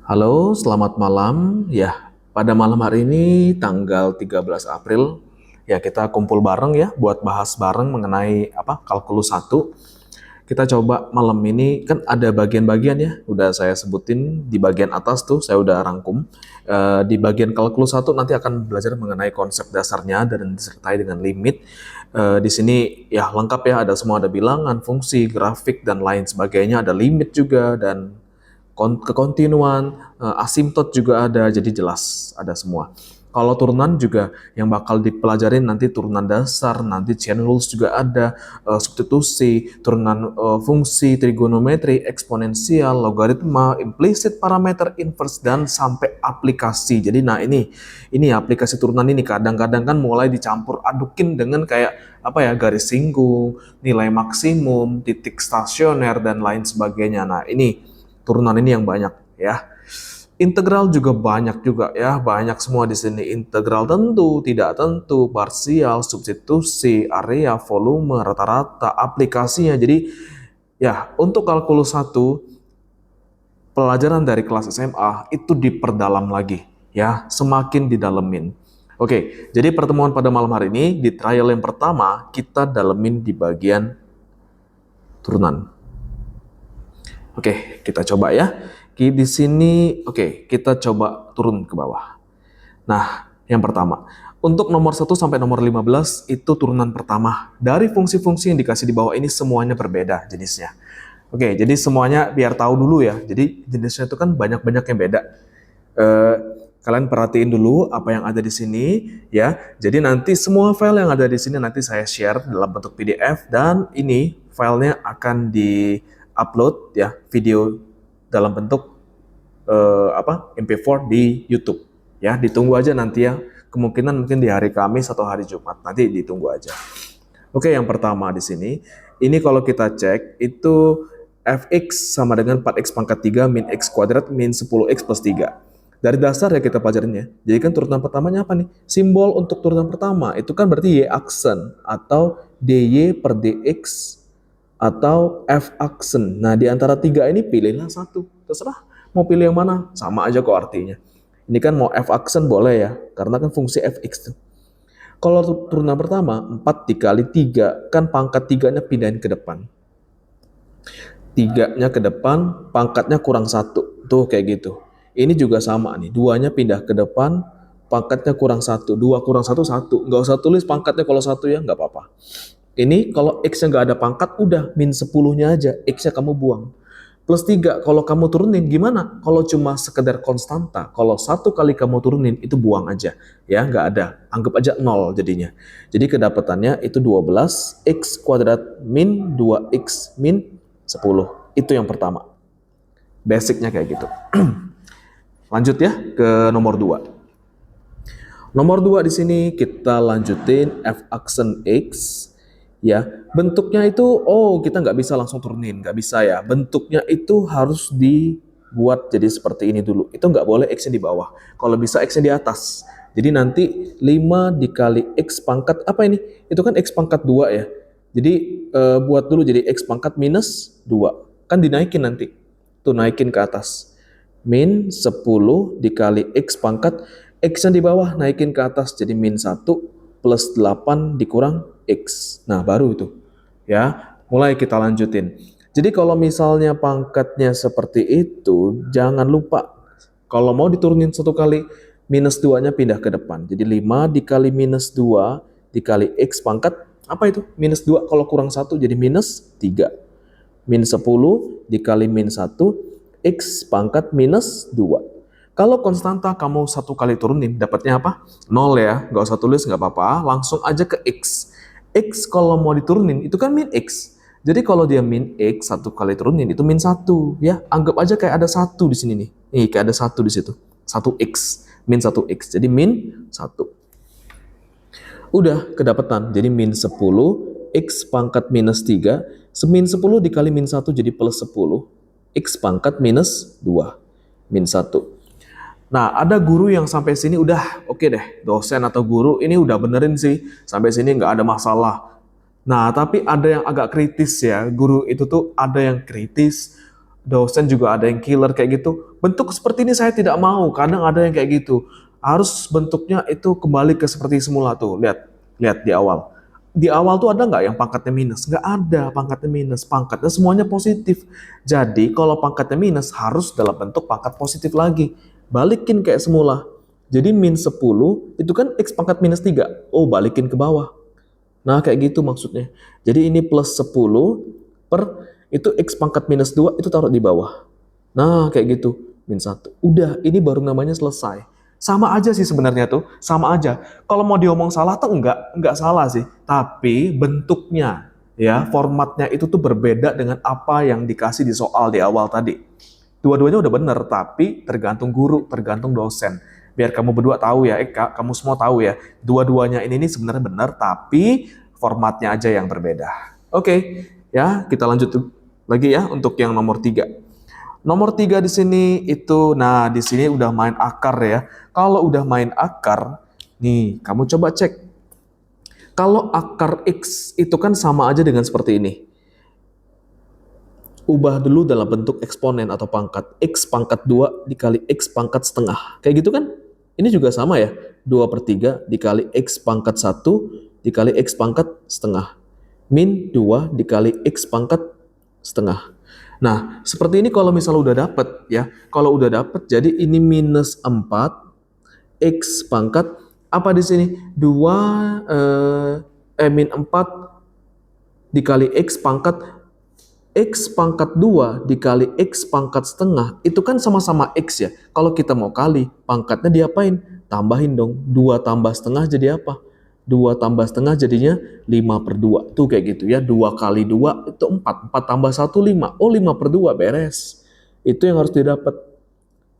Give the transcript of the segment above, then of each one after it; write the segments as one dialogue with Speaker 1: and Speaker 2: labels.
Speaker 1: Halo, selamat malam. Ya, pada malam hari ini tanggal 13 April, ya kita kumpul bareng ya buat bahas bareng mengenai kalkulus satu. Kita coba malam ini kan ada bagian-bagian ya, udah saya sebutin di bagian atas tuh saya udah rangkum. Di bagian kalkulus satu nanti akan belajar mengenai konsep dasarnya dan disertai dengan limit. Di sini ya lengkap ya, ada semua, ada bilangan, fungsi, grafik dan lain sebagainya, ada limit juga dan kekontinuan, asimtot juga ada, jadi jelas ada semua. Kalau turunan juga yang bakal dipelajarin nanti turunan dasar, nanti chain rules juga ada, substitusi, turunan fungsi, trigonometri, eksponensial, logaritma, implicit parameter, inverse dan sampai aplikasi. Jadi nah ini aplikasi turunan ini kadang-kadang kan mulai dicampur adukin dengan kayak garis singgung, nilai maksimum, titik stasioner dan lain sebagainya. Nah, ini turunan ini yang banyak ya. Integral juga banyak juga ya, banyak semua di sini. Integral tentu, tidak tentu, parsial, substitusi, area, volume, rata-rata, aplikasinya. Jadi ya, untuk kalkulus satu pelajaran dari kelas SMA itu diperdalam lagi ya, semakin didalemin. Oke, jadi pertemuan pada malam hari ini di trial yang pertama kita dalemin di bagian turunan. Oke, kita coba ya. Di sini, oke, kita coba turun ke bawah. Nah, yang pertama, untuk nomor 1 sampai nomor 15 itu turunan pertama. Dari fungsi-fungsi yang dikasih di bawah ini semuanya berbeda jenisnya. Oke, jadi semuanya biar tahu dulu ya. Jadi jenisnya itu kan banyak-banyak yang beda. Kalian perhatiin dulu apa yang ada di sini ya. Jadi nanti semua file yang ada di sini nanti saya share dalam bentuk PDF dan ini filenya akan di-upload ya, video dalam bentuk MP4 di YouTube ya. Ditunggu aja nanti ya, kemungkinan mungkin di hari Kamis atau hari Jumat, nanti ditunggu aja. Oke, yang pertama di sini ini kalau kita cek itu fx sama dengan 4x pangkat 3 min x kuadrat min 10x plus 3. Dari dasar ya kita pelajarinnya. Jadi kan turunan pertamanya apa nih? Simbol untuk turunan pertama itu kan berarti y aksen atau dy per dx atau f aksen. Nah, di antara tiga ini pilihlah satu. Terserah mau pilih yang mana, sama aja kok artinya. Ini kan mau f aksen boleh ya, karena kan fungsi fx tuh. Kalau turunan pertama, 4 dikali 3, kan pangkat 3-nya pindahin ke depan. 3-nya ke depan, pangkatnya kurang 1. Tuh kayak gitu. Ini juga sama nih, 2-nya pindah ke depan, pangkatnya kurang 1. 2 kurang 1, 1. Nggak usah tulis pangkatnya kalau 1 ya, nggak apa-apa. Ini kalau X-nya nggak ada pangkat, udah min 10-nya aja. X-nya kamu buang. Plus 3, kalau kamu turunin gimana? Kalau cuma sekedar konstanta, kalau 1 kali kamu turunin, itu buang aja. Ya, nggak ada. Anggap aja 0 jadinya. Jadi kedapatannya itu 12, X kuadrat min 2X min 10. Itu yang pertama. Basicnya kayak gitu. Lanjut ya ke nomor 2. Nomor 2 di sini kita lanjutin f aksen X. Ya, bentuknya itu kita nggak bisa langsung turunin, nggak bisa ya. Bentuknya itu harus dibuat jadi seperti ini dulu. Itu nggak boleh x-nya di bawah. Kalau bisa x-nya di atas. Jadi nanti 5 dikali x pangkat apa ini? Itu kan x pangkat 2 ya. Jadi buat dulu jadi x pangkat minus 2. Kan dinaikin nanti. Tuh naikin ke atas. Min 10 dikali x pangkat x-nya di bawah naikin ke atas jadi min 1 plus 8 dikurang X. Nah, baru itu. Ya, mulai kita lanjutin. Jadi kalau misalnya pangkatnya seperti itu, jangan lupa. Kalau mau diturunin 1 kali, minus 2-nya pindah ke depan. Jadi 5 dikali minus 2 dikali X pangkat, apa itu? Minus 2 kalau kurang 1 jadi minus 3. Min 10 dikali min 1, X pangkat minus 2. Kalau konstanta kamu 1 kali turunin, dapatnya apa? 0 ya, nggak usah tulis, nggak apa-apa, langsung aja ke X. X kalau mau diturunin, itu kan min X. Jadi kalau dia min X, 1 kali turunin, itu min 1. Ya, anggap aja kayak ada 1 di sini nih. Nih, kayak ada 1 di situ. 1X, min 1X. Jadi min 1. Udah, kedapatan. Jadi min 10, X pangkat minus 3. Min 10 dikali min 1 jadi plus 10. X pangkat minus 2. Min 1. Nah, ada guru yang sampai sini udah oke deh, dosen atau guru ini udah benerin sih, sampai sini nggak ada masalah. Nah, tapi ada yang agak kritis ya, guru itu tuh ada yang kritis, dosen juga ada yang killer kayak gitu. Bentuk seperti ini saya tidak mau. Kadang ada yang kayak gitu. Harus bentuknya itu kembali ke seperti semula tuh. Lihat, lihat di awal. Di awal tuh ada nggak yang pangkatnya minus? Nggak ada pangkatnya minus. Pangkatnya semuanya positif. Jadi kalau pangkatnya minus harus dalam bentuk pangkat positif lagi. Balikin kayak semula. Jadi min 10 itu kan X pangkat minus 3. Oh, balikin ke bawah. Nah, kayak gitu maksudnya. Jadi ini plus 10 per itu X pangkat minus 2 itu taruh di bawah. Nah, kayak gitu. Min 1. Udah, ini baru namanya selesai. Sama aja sih sebenarnya tuh. Sama aja. Kalau mau diomong salah tuh enggak salah sih. Tapi bentuknya, ya, formatnya itu tuh berbeda dengan apa yang dikasih di soal di awal tadi. Dua-duanya udah bener, tapi tergantung guru, tergantung dosen. Biar kamu berdua tahu ya, kamu semua tahu ya, dua-duanya ini sebenarnya benar, tapi formatnya aja yang berbeda. Oke, ya kita lanjut lagi ya untuk yang nomor 3. Nomor 3 di sini itu, nah di sini udah main akar ya. Kalau udah main akar, nih kamu coba cek. Kalau akar X itu kan sama aja dengan seperti ini. Ubah dulu dalam bentuk eksponen atau pangkat. X pangkat 2 dikali X pangkat setengah. Kayak gitu kan? Ini juga sama ya. 2/3 dikali X pangkat 1 dikali X pangkat setengah. Min 2 dikali X pangkat setengah. Nah, seperti ini kalau misalnya udah dapet ya. Kalau udah dapet, jadi ini minus 4 X pangkat, apa di sini? 2 min 4 dikali X pangkat X pangkat 2 dikali X pangkat setengah, itu kan sama-sama X ya. Kalau kita mau kali, pangkatnya diapain? Tambahin dong. 2 tambah setengah jadi apa? 2 tambah setengah jadinya 5/2. Tuh kayak gitu ya. 2 kali 2 itu 4. 4 tambah 1, 5. Oh, 5/2 beres. Itu yang harus didapat.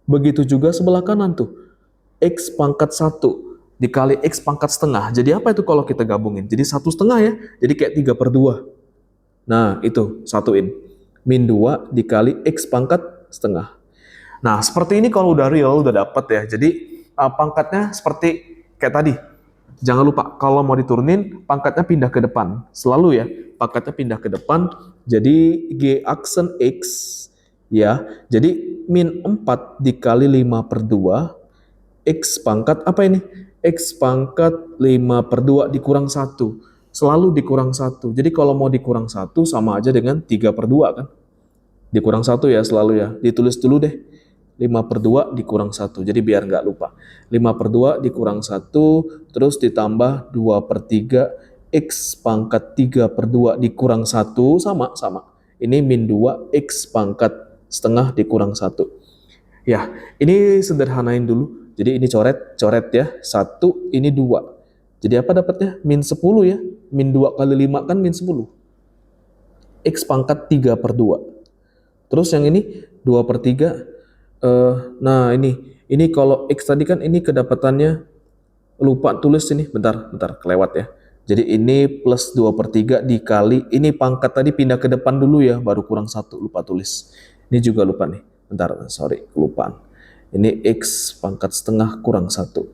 Speaker 1: Begitu juga sebelah kanan tuh. X pangkat 1 dikali X pangkat setengah. Jadi apa itu kalau kita gabungin? Jadi 1/2 ya. Jadi kayak 3/2. Nah, itu satuin. Min 2 dikali X pangkat setengah. Nah, seperti ini kalau udah real, udah dapet ya. Jadi, pangkatnya seperti kayak tadi. Jangan lupa, kalau mau diturunin, pangkatnya pindah ke depan. Selalu ya, pangkatnya pindah ke depan. Jadi, G aksen X, ya. Jadi, min 4 dikali 5/2, X pangkat, apa ini? X pangkat 5/2 dikurang 1. Selalu dikurang 1. Jadi kalau mau dikurang 1 sama aja dengan 3/2 kan. Dikurang 1 ya selalu ya. Ditulis dulu deh. 5/2 dikurang 1. Jadi biar nggak lupa. 5/2 dikurang 1, terus ditambah 2/3, X pangkat 3/2 dikurang 1, sama. Ini min 2, X pangkat setengah dikurang 1. Ya, ini sederhanain dulu. Jadi ini coret ya. 1, ini 2. Jadi apa dapatnya? Min 10 ya. Min 2 kali 5 kan min 10. X pangkat 3/2. Terus yang ini 2/3. Nah ini kalau X tadi kan ini kedapatannya, lupa tulis ini. Bentar, kelewat ya. Jadi ini plus 2/3 dikali, ini pangkat tadi pindah ke depan dulu ya, baru kurang 1, lupa tulis. Ini juga lupa nih. Bentar, sorry, kelupaan. Ini X pangkat setengah kurang 1.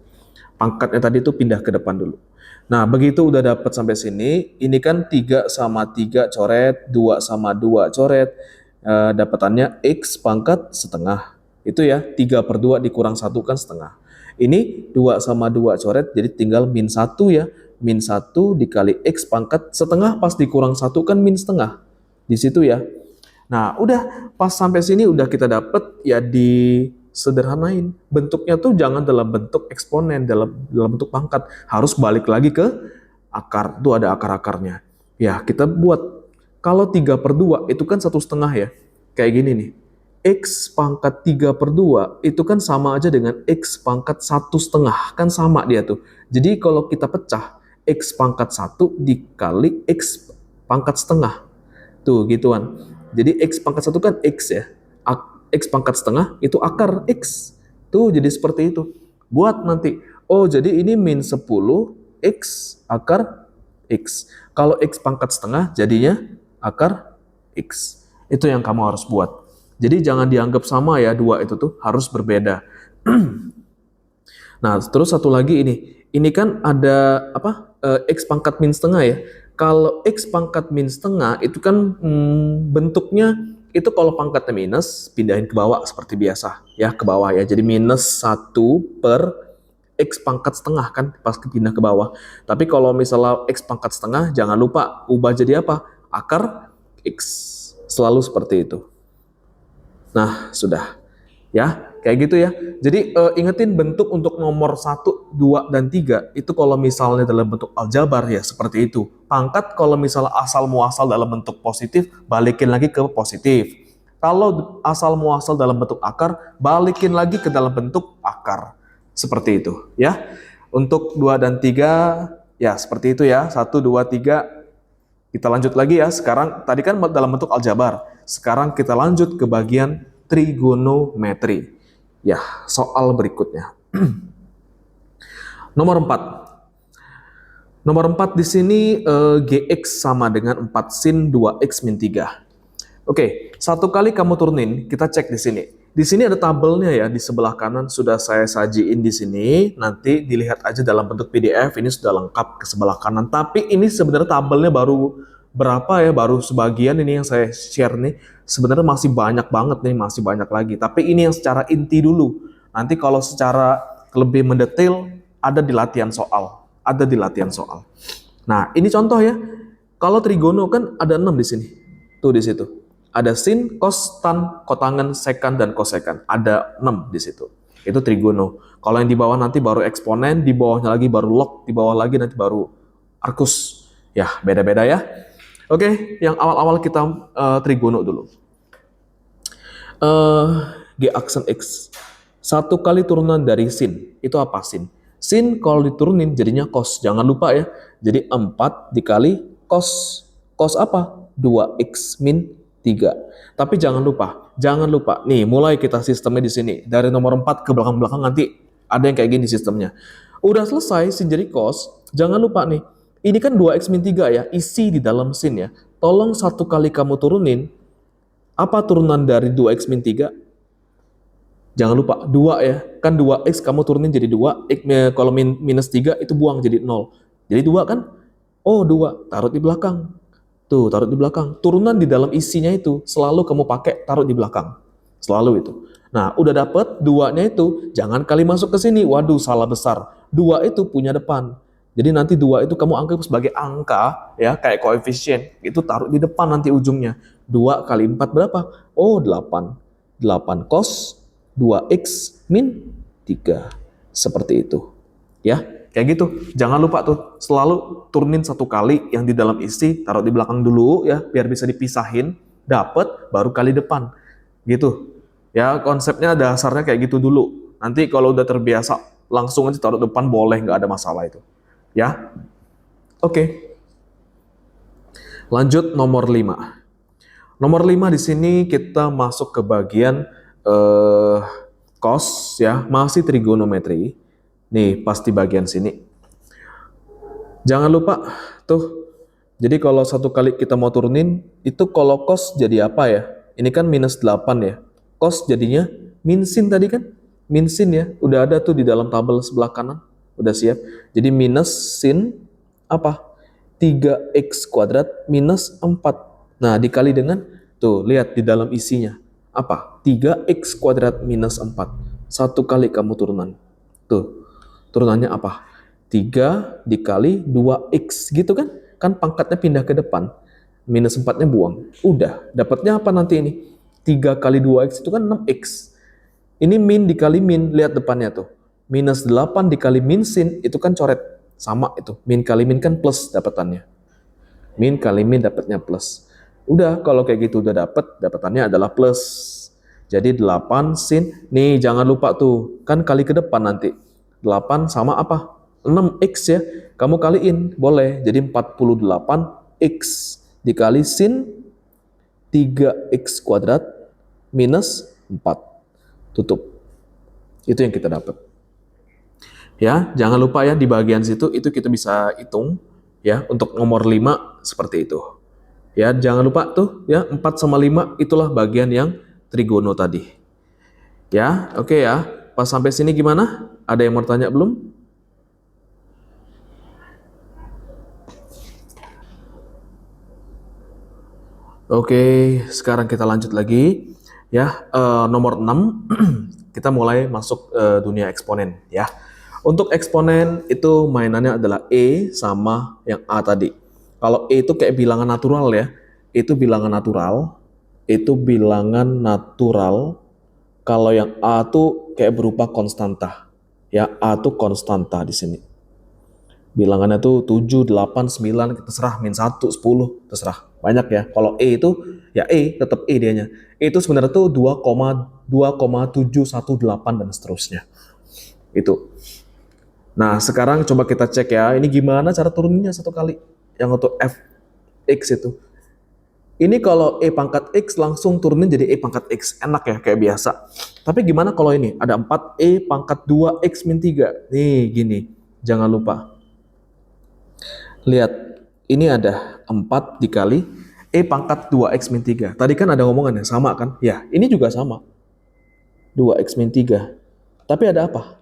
Speaker 1: Pangkatnya tadi itu pindah ke depan dulu. Nah, begitu udah dapat sampai sini, ini kan 3 sama 3 coret, 2 sama 2 coret, dapatannya X pangkat setengah. Itu ya, 3/2 dikurang 1 kan setengah. Ini 2 sama 2 coret, jadi tinggal min 1 ya. Min 1 dikali X pangkat setengah, pas dikurang 1 kan min setengah. Di situ ya. Nah, udah pas sampai sini udah kita dapat ya, disederhanain. Bentuknya tuh jangan dalam bentuk eksponen, dalam bentuk pangkat. Harus balik lagi ke akar. Tuh ada akar-akarnya. Ya, kita buat. Kalau 3/2 itu kan 1/2 ya. Kayak gini nih. X pangkat 3/2 itu kan sama aja dengan X pangkat 1/2. Kan sama dia tuh. Jadi kalau kita pecah, X pangkat 1 dikali X pangkat setengah. Tuh gituan. Jadi X pangkat 1 kan X ya. X pangkat setengah itu akar X. Tuh jadi seperti itu. Buat nanti. Oh jadi ini min 10 X akar X. Kalau X pangkat setengah jadinya akar X. Itu yang kamu harus buat. Jadi jangan dianggap sama ya, dua itu tuh harus berbeda. Nah terus satu lagi ini. Ini kan ada apa? X pangkat min setengah ya. Kalau X pangkat min setengah itu kan bentuknya itu kalau pangkatnya minus, pindahin ke bawah seperti biasa. Ya, ke bawah ya. Jadi minus 1 per X pangkat setengah kan, pas pindah ke bawah. Tapi kalau misalnya X pangkat setengah, jangan lupa ubah jadi apa? Akar X. Selalu seperti itu. Nah, sudah. Ya, kayak gitu ya. Jadi ingetin bentuk untuk nomor 1, 2, dan 3 itu kalau misalnya dalam bentuk aljabar ya seperti itu. Pangkat kalau misalnya asal muasal dalam bentuk positif, balikin lagi ke positif. Kalau asal muasal dalam bentuk akar, balikin lagi ke dalam bentuk akar. Seperti itu ya. Untuk 2 dan 3 ya seperti itu ya. 1, 2, 3. Kita lanjut lagi ya. Sekarang tadi kan dalam bentuk aljabar. Sekarang kita lanjut ke bagian trigonometri. Ya, soal berikutnya. Nomor 4. Nomor 4 di sini GX sama dengan 4 sin 2X min 3. Oke, satu kali kamu turunin, kita cek di sini. Di sini ada tabelnya ya, di sebelah kanan sudah saya sajiin di sini. Nanti dilihat aja dalam bentuk PDF, ini sudah lengkap ke sebelah kanan. Tapi ini sebenarnya tabelnya baru berapa ya, baru sebagian ini yang saya share nih. Sebenarnya masih banyak banget nih, masih banyak lagi. Tapi ini yang secara inti dulu. Nanti kalau secara lebih mendetail, ada di latihan soal. Ada di latihan soal. Nah, ini contoh ya. Kalau trigono kan ada 6 di sini. Tuh di situ. Ada sin, cos, tan, kotangen, sekan, dan kosekan. Ada 6 di situ. Itu trigono. Kalau yang di bawah nanti baru eksponen, di bawahnya lagi baru log, di bawah lagi nanti baru arkus. Ya, beda-beda ya. Oke, yang awal-awal kita trigono dulu. G aksen X. Satu kali turunan dari sin. Itu apa sin? Sin kalau diturunin jadinya cos. Jangan lupa ya. Jadi 4 dikali cos. Cos apa? 2X min 3. Tapi jangan lupa. Nih, mulai kita sistemnya di sini. Dari nomor 4 ke belakang-belakang nanti ada yang kayak gini sistemnya. Udah selesai sin jadi cos. Jangan lupa nih. Ini kan 2X min 3 ya. Isi di dalam sin ya. Tolong satu kali kamu turunin. Apa turunan dari 2X min 3? Jangan lupa, 2 ya. Kan 2X kamu turunin jadi 2. Kalau minus 3 itu buang jadi 0. Jadi 2 kan? Oh 2, taruh di belakang. Tuh, taruh di belakang. Turunan di dalam isinya itu selalu kamu pakai taruh di belakang. Selalu itu. Nah, udah dapet 2-nya itu, jangan kali masuk ke sini. Waduh, salah besar. 2 itu punya depan. Jadi nanti 2 itu kamu anggap sebagai angka, ya kayak koefisien. Itu taruh di depan nanti ujungnya. 2 kali 4 berapa? Oh, 8. 8 cos 2X min 3. Seperti itu. Ya, kayak gitu. Jangan lupa tuh, selalu turunin satu kali yang di dalam isi, taruh di belakang dulu ya, biar bisa dipisahin, dapat baru kali depan. Gitu. Ya, konsepnya dasarnya kayak gitu dulu. Nanti kalau udah terbiasa, langsung aja taruh depan boleh, nggak ada masalah itu. Ya. Oke. Lanjut nomor 5. Nomor 5 di sini kita masuk ke bagian cos ya, masih trigonometri. Nih, pas di bagian sini. Jangan lupa tuh. Jadi kalau satu kali kita mau turunin, itu kalau cos jadi apa ya? Ini kan minus 8 ya. Cos jadinya min sin tadi kan? Min sin ya. Udah ada tuh di dalam tabel sebelah kanan. Udah siap. Jadi minus sin apa? 3x kuadrat minus 4. Nah, dikali dengan, tuh, lihat di dalam isinya. Apa? 3x kuadrat minus 4. Satu kali kamu turunan. Tuh, turunannya apa? 3 dikali 2x gitu kan? Kan pangkatnya pindah ke depan. Minus 4-nya buang. Udah, dapatnya apa nanti ini? 3 kali 2x itu kan 6x. Ini min dikali min, lihat depannya tuh. Minus 8 dikali min sin, itu kan coret. Sama itu. Min kali min kan plus dapatannya. Min kali min dapatnya plus. Udah, kalau kayak gitu udah dapatannya adalah plus. Jadi 8 sin, nih jangan lupa tuh, kan kali ke depan nanti. 8 sama apa? 6x ya. Kamu kaliin, boleh. Jadi 48x dikali sin 3x kuadrat minus 4. Tutup. Itu yang kita dapat. Ya, jangan lupa ya di bagian situ itu kita bisa hitung ya untuk nomor 5 seperti itu. Ya, jangan lupa tuh ya 4 sama 5 itulah bagian yang trigono tadi. Ya, oke ya. Pas sampai sini gimana? Ada yang mau tanya belum? Oke, sekarang kita lanjut lagi ya. Nomor 6 kita mulai masuk dunia eksponen ya. Untuk eksponen itu mainannya adalah E sama yang A tadi. Kalau E itu kayak bilangan natural ya. Itu bilangan natural. Itu bilangan natural. Kalau yang A tuh kayak berupa konstanta. Ya, A tuh konstanta di sini. Bilangannya tuh 7, 8, 9, terserah, min 1, 10, terserah. Banyak ya. Kalau E itu, ya E, tetap E dianya. E itu sebenarnya tuh 2,718 dan seterusnya. Itu. Nah, sekarang coba kita cek ya. Ini gimana cara turunnya satu kali. Yang untuk fx itu. Ini kalau E pangkat X langsung turunin jadi E pangkat X. Enak ya, kayak biasa. Tapi gimana kalau ini? Ada 4 E pangkat 2 X min 3. Nih, gini. Jangan lupa. Lihat, ini ada 4 dikali E pangkat 2X min 3. Tadi kan ada ngomongannya, sama kan? Ya, ini juga sama. 2X min 3. Tapi ada apa?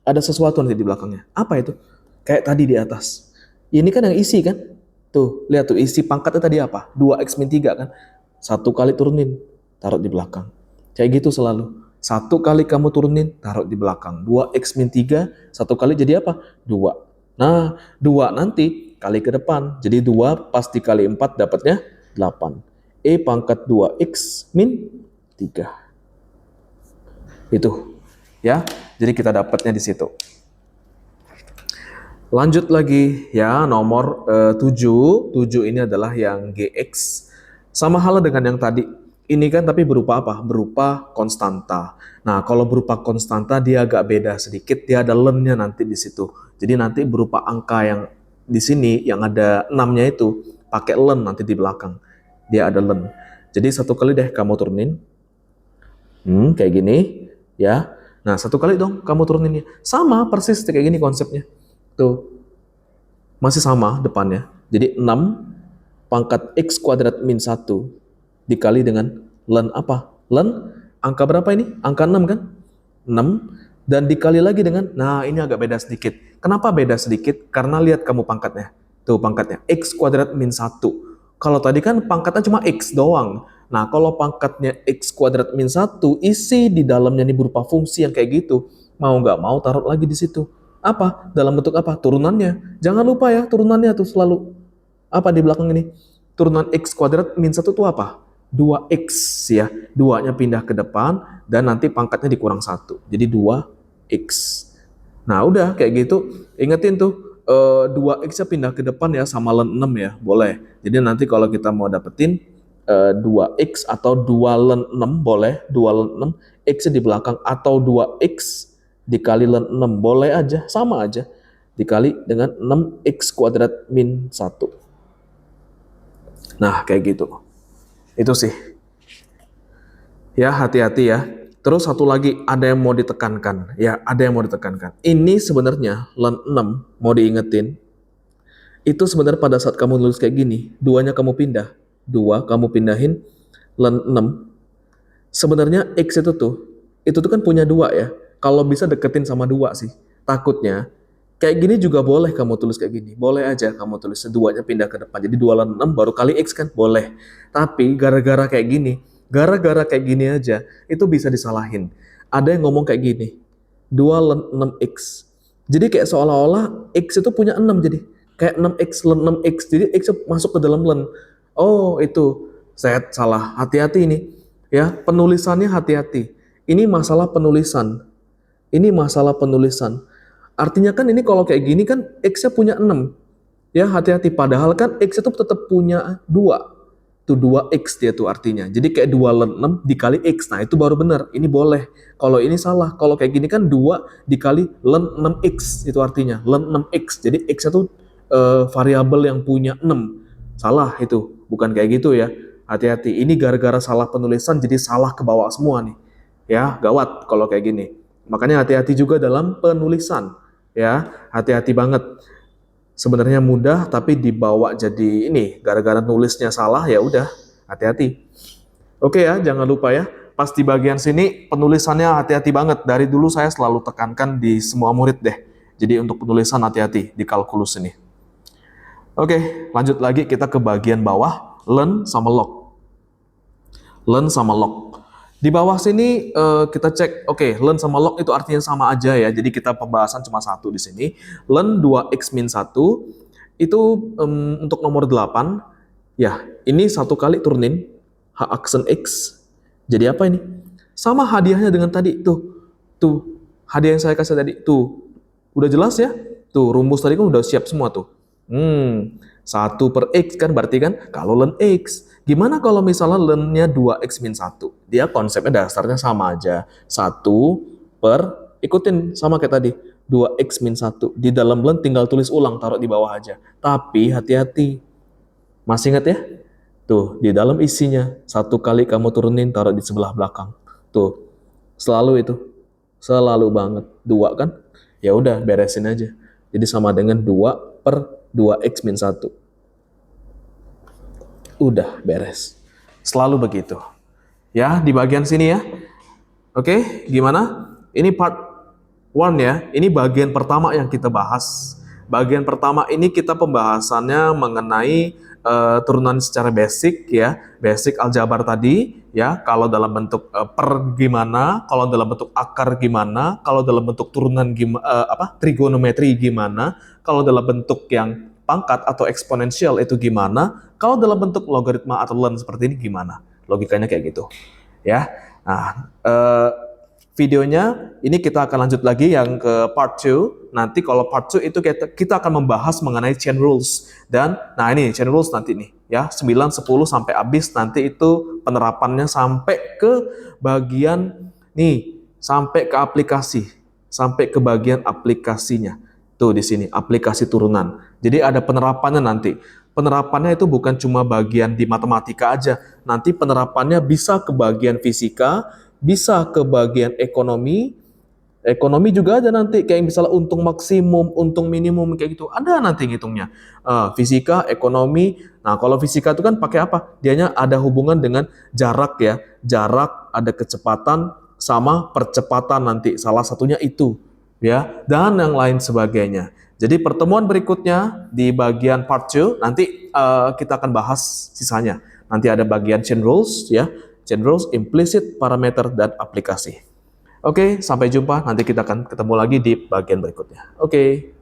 Speaker 1: Ada sesuatu nanti di belakangnya. Apa itu? Kayak tadi di atas. Ini kan yang isi kan? Tuh, lihat tuh isi pangkatnya tadi apa? 2X min 3 kan? Satu kali turunin, taruh di belakang. Kayak gitu selalu. Satu kali kamu turunin, taruh di belakang. 2X min 3, satu kali jadi apa? 2. Nah, 2 nanti kali ke depan. Jadi 2 pas dikali 4 dapatnya 8. E pangkat 2X min 3. Itu. Ya, jadi kita dapatnya di situ. Lanjut lagi ya, nomor 7. 7 ini adalah yang GX. Sama halnya dengan yang tadi. Ini kan tapi berupa apa? Berupa konstanta. Nah, kalau berupa konstanta dia agak beda sedikit. Dia ada len-nya nanti di situ. Jadi nanti berupa angka yang di sini yang ada 6-nya itu pakai len nanti di belakang. Dia ada len. Jadi satu kali deh kamu turunin. Kayak gini ya. Nah, satu kali dong kamu turuninnya. Sama persis kayak gini konsepnya. Tuh. Masih sama depannya. Jadi 6 pangkat X kuadrat min 1 dikali dengan len apa? Len angka berapa ini? Angka 6 kan? 6 dan dikali lagi dengan, nah ini agak beda sedikit. Kenapa beda sedikit? Karena lihat kamu pangkatnya. Tuh pangkatnya, X kuadrat min 1. Kalau tadi kan pangkatnya cuma X doang. Nah kalau pangkatnya X kuadrat min 1, isi di dalamnya ini berupa fungsi yang kayak gitu. Mau nggak mau taruh lagi di situ. Apa? Dalam bentuk apa? Turunannya. Jangan lupa ya, turunannya tuh selalu. Apa di belakang ini? Turunan X kuadrat min 1 itu apa? 2X ya. 2-nya pindah ke depan dan nanti pangkatnya dikurang 1. Jadi 2X. Nah udah kayak gitu. Ingetin tuh 2X-nya pindah ke depan ya sama len 6 ya. Boleh. Jadi nanti kalau kita mau dapetin 2X atau 2 len 6 boleh. 2 len 6 X-nya di belakang atau 2X dikali len 6 boleh aja. Sama aja. Dikali dengan 6X kuadrat min 1. Nah, kayak gitu. Itu sih. Ya, hati-hati ya. Terus satu lagi, ada yang mau ditekankan. Ya, ada yang mau ditekankan. Ini sebenarnya len 6, mau diingetin. Itu sebenarnya pada saat kamu nulis kayak gini, 2-nya kamu pindah. 2, kamu pindahin len 6. Sebenarnya X itu tuh kan punya 2 ya. Kalau bisa deketin sama 2 sih. Takutnya, kayak gini juga boleh kamu tulis kayak gini. Boleh aja kamu tulis 2-nya pindah ke depan. Jadi 2 len 6 baru kali X kan? Boleh. Tapi gara-gara kayak gini aja, itu bisa disalahin. Ada yang ngomong kayak gini, 2 len 6X. Jadi kayak seolah-olah X itu punya 6 jadi. Kayak 6X len 6X. Jadi X masuk ke dalam len. Oh itu, saya salah. Hati-hati ini. Ya, penulisannya hati-hati. Ini masalah penulisan. Ini masalah penulisan. Artinya kan ini kalau kayak gini kan X-nya punya 6. Ya, hati-hati. Padahal kan X itu tetap punya 2. Itu 2X dia tuh artinya. Jadi kayak 2 len 6 dikali X. Nah, itu baru benar. Ini boleh. Kalau ini salah. Kalau kayak gini kan 2 dikali len 6X. Itu artinya. Len 6X. Jadi X itu variabel yang punya 6. Salah itu. Bukan kayak gitu ya. Hati-hati. Ini gara-gara salah penulisan jadi salah ke bawah semua nih. Ya, gawat kalau kayak gini. Makanya hati-hati juga dalam penulisan. Ya, hati-hati banget. Sebenarnya mudah tapi dibawa jadi ini gara-gara nulisnya salah ya udah hati-hati. Oke ya, jangan lupa ya. Pas di bagian sini penulisannya hati-hati banget. Dari dulu saya selalu tekankan di semua murid deh. Jadi untuk penulisan hati-hati di kalkulus ini. Oke, lanjut lagi kita ke bagian bawah, len sama log. Learn sama log. Di bawah sini kita cek, oke, learn sama log itu artinya sama aja ya. Jadi kita pembahasan cuma satu di sini. Learn 2x min 1 itu untuk nomor 8. Ya, ini satu kali turunin h aksen x. Jadi apa ini? Sama hadiahnya dengan tadi tuh. Tuh, hadiah yang saya kasih tadi tuh. Udah jelas ya? Tuh, rumus tadi kan udah siap semua tuh. 1 per x kan berarti kan kalau learn x. Gimana kalau misalnya learn-nya 2x min 1? Dia konsepnya dasarnya sama aja. 1 per, ikutin sama kayak tadi. 2x min 1. Di dalam learn tinggal tulis ulang, taruh di bawah aja. Tapi hati-hati. Masih ingat ya? Tuh, di dalam isinya. 1 kali kamu turunin, taruh di sebelah belakang. Tuh, selalu itu. Selalu banget. 2 kan? Ya udah, beresin aja. Jadi sama dengan 2 per 2x min 1. Udah beres. Selalu begitu. Ya, di bagian sini ya. Oke, gimana? Ini part 1 ya. Ini bagian pertama yang kita bahas. Bagian pertama ini kita pembahasannya mengenai turunan secara basic ya. Basic aljabar tadi ya. Kalau dalam bentuk per gimana, kalau dalam bentuk akar gimana, kalau dalam bentuk turunan trigonometri gimana, kalau dalam bentuk yang pangkat atau eksponensial itu gimana, kalau dalam bentuk logaritma atau ln seperti ini gimana? Logikanya kayak gitu. Ya. Nah, videonya ini kita akan lanjut lagi yang ke part 2. Nanti kalau part 2 itu kita akan membahas mengenai chain rules. Dan nah ini chain rules nanti nih ya, 9 10 sampai habis, nanti itu penerapannya sampai ke bagian nih, sampai ke aplikasi, sampai ke bagian aplikasinya. Tuh di sini aplikasi turunan. Jadi ada penerapannya nanti. Penerapannya itu bukan cuma bagian di matematika aja. Nanti penerapannya bisa ke bagian fisika, bisa ke bagian ekonomi. Ekonomi juga ada nanti, kayak misalnya untung maksimum, untung minimum, kayak gitu. Ada nanti ngitungnya. Fisika, ekonomi. Nah, kalau fisika itu kan pakai apa? Dianya ada hubungan dengan jarak ya. Jarak, ada kecepatan, sama percepatan nanti. Salah satunya itu. Ya, dan yang lain sebagainya. Jadi pertemuan berikutnya di bagian part 2 nanti kita akan bahas sisanya. Nanti ada bagian chain rules ya, chain rules, implicit, parameter, dan aplikasi. Oke, sampai jumpa. Nanti kita akan ketemu lagi di bagian berikutnya. Oke.